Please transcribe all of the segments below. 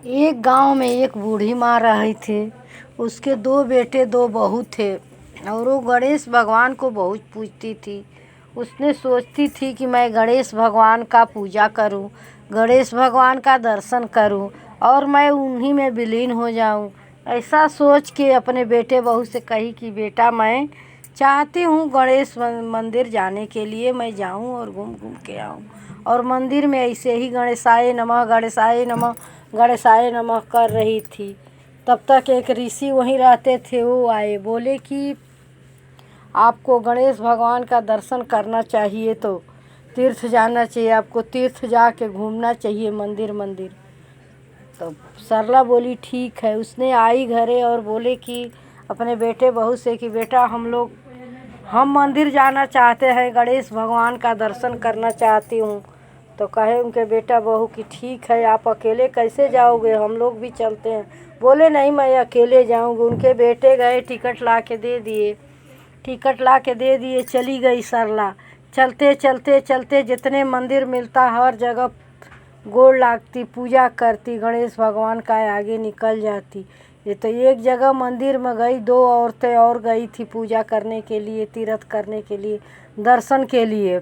एक गांव में एक बूढ़ी माँ रही थी। उसके दो बेटे दो बहू थे और वो गणेश भगवान को बहुत पूजती थी। उसने सोचती थी कि मैं गणेश भगवान का पूजा करूं, गणेश भगवान का दर्शन करूं और मैं उन्हीं में विलीन हो जाऊं। ऐसा सोच के अपने बेटे बहू से कही कि बेटा, मैं चाहती हूँ गणेश मंदिर जाने के लिए मैं जाऊँ और घूम घूम के आऊँ। और मंदिर में ऐसे ही गणेशाय नमः गणेशाय नमः गणेशाय नमः कर रही थी। तब तक एक ऋषि वहीं रहते थे, वो आए, बोले कि आपको गणेश भगवान का दर्शन करना चाहिए तो तीर्थ जाना चाहिए, आपको तीर्थ जाके घूमना चाहिए मंदिर मंदिर। तो सरला बोली ठीक है। उसने आई घरे और बोले कि अपने बेटे बहू से कि बेटा, हम मंदिर जाना चाहते हैं, गणेश भगवान का दर्शन करना चाहती हूँ। तो कहे उनके बेटा बहू कि ठीक है, आप अकेले कैसे जाओगे, हम लोग भी चलते हैं। बोले नहीं, मैं अकेले जाऊँगी। उनके बेटे गए, टिकट ला के दे दिए, चली गई सरला। चलते चलते चलते जितने मंदिर मिलता हर जगह गोड़ लागती, पूजा करती, गणेश भगवान का आगे निकल जाती। ये तो एक जगह मंदिर में गई, दो औरतें और गई थी पूजा करने के लिए, तीर्थ करने के लिए, दर्शन के लिए।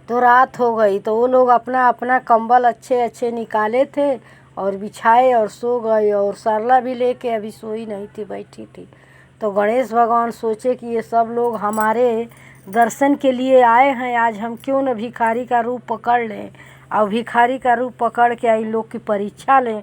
तो रात हो गई तो वो लोग अपना अपना कंबल अच्छे अच्छे निकाले थे और बिछाए और सो गए। और सरला भी लेके अभी सोई नहीं थी, बैठी थी। तो गणेश भगवान सोचे कि ये सब लोग हमारे दर्शन के लिए आए हैं, आज हम क्यों न भिखारी का रूप पकड़ लें और भिखारी का रूप पकड़ के इन लोग की परीक्षा लें।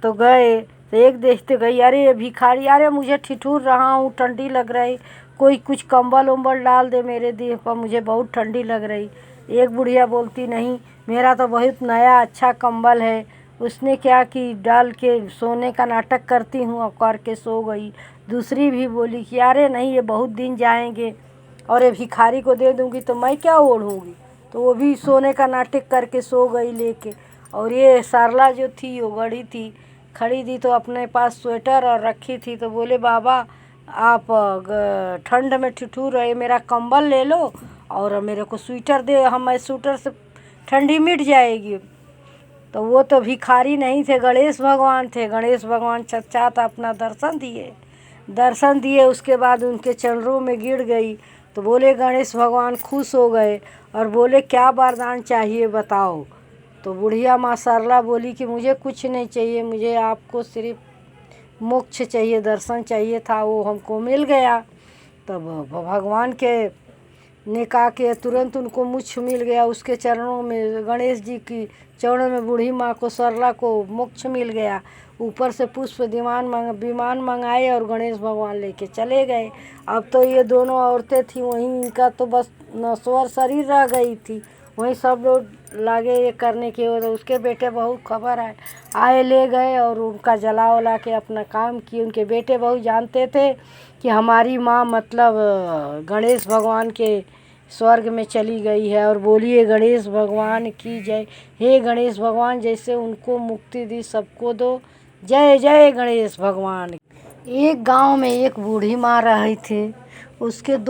तो गए तो एक देखते गई, अरे ये भिखारी, अरे मुझे ठिठुर रहा हूँ, ठंडी लग रही, कोई कुछ कंबल उम्बल डाल दे मेरे देह पर, मुझे बहुत ठंडी लग रही। एक बुढ़िया बोलती नहीं, मेरा तो बहुत नया अच्छा कंबल है। उसने क्या कि डाल के सोने का नाटक करती हूँ और करके सो गई। दूसरी भी बोली कि अरे नहीं, ये बहुत दिन जाएंगे और ये भिखारी को दे दूँगी तो मैं क्या ओढ़ूँगी। तो वो भी सोने का नाटक करके सो गई लेके। और ये सरला जो थी वो खड़ी थी तो अपने पास स्वेटर और रखी थी। तो बोले बाबा, आप ठंड में ठिठुर रहे, मेरा कंबल ले लो और मेरे को स्वेटर दे, मैं स्वेटर से ठंडी मिट जाएगी। तो वो तो भिखारी नहीं थे, गणेश भगवान थे। गणेश भगवान चच्चात अपना दर्शन दिए। उसके बाद उनके चरणों में गिर गई। तो बोले गणेश भगवान खुश हो गए और बोले क्या वरदान चाहिए बताओ। तो बुढ़िया माँ सरला बोली कि मुझे कुछ नहीं चाहिए, मुझे आपको सिर्फ मोक्ष चाहिए, दर्शन चाहिए था, वो हमको मिल गया। तब भगवान के ने कहा कि तुरंत उनको मोक्ष मिल गया। उसके चरणों में, गणेश जी की चरणों में बूढ़ी माँ को, सरला को मोक्ष मिल गया। ऊपर से पुष्प विमान मंगाए और गणेश भगवान लेके चले गए। अब तो ये दोनों औरतें थी वहीं, इनका तो बस नश्वर शरीर रह गई थी, वहीं सब लोग लागे ये करने के। और उसके बेटे बहू खबर आए ले गए और उनका जला वला के अपना काम किए। उनके बेटे बहू जानते थे कि हमारी माँ मतलब गणेश भगवान के स्वर्ग में चली गई है। और बोलिए गणेश भगवान की जय। हे गणेश भगवान, जैसे उनको मुक्ति दी सबको दो, जय जय गणेश भगवान। एक गांव में एक बूढ़ी माँ रही थी। उसके दो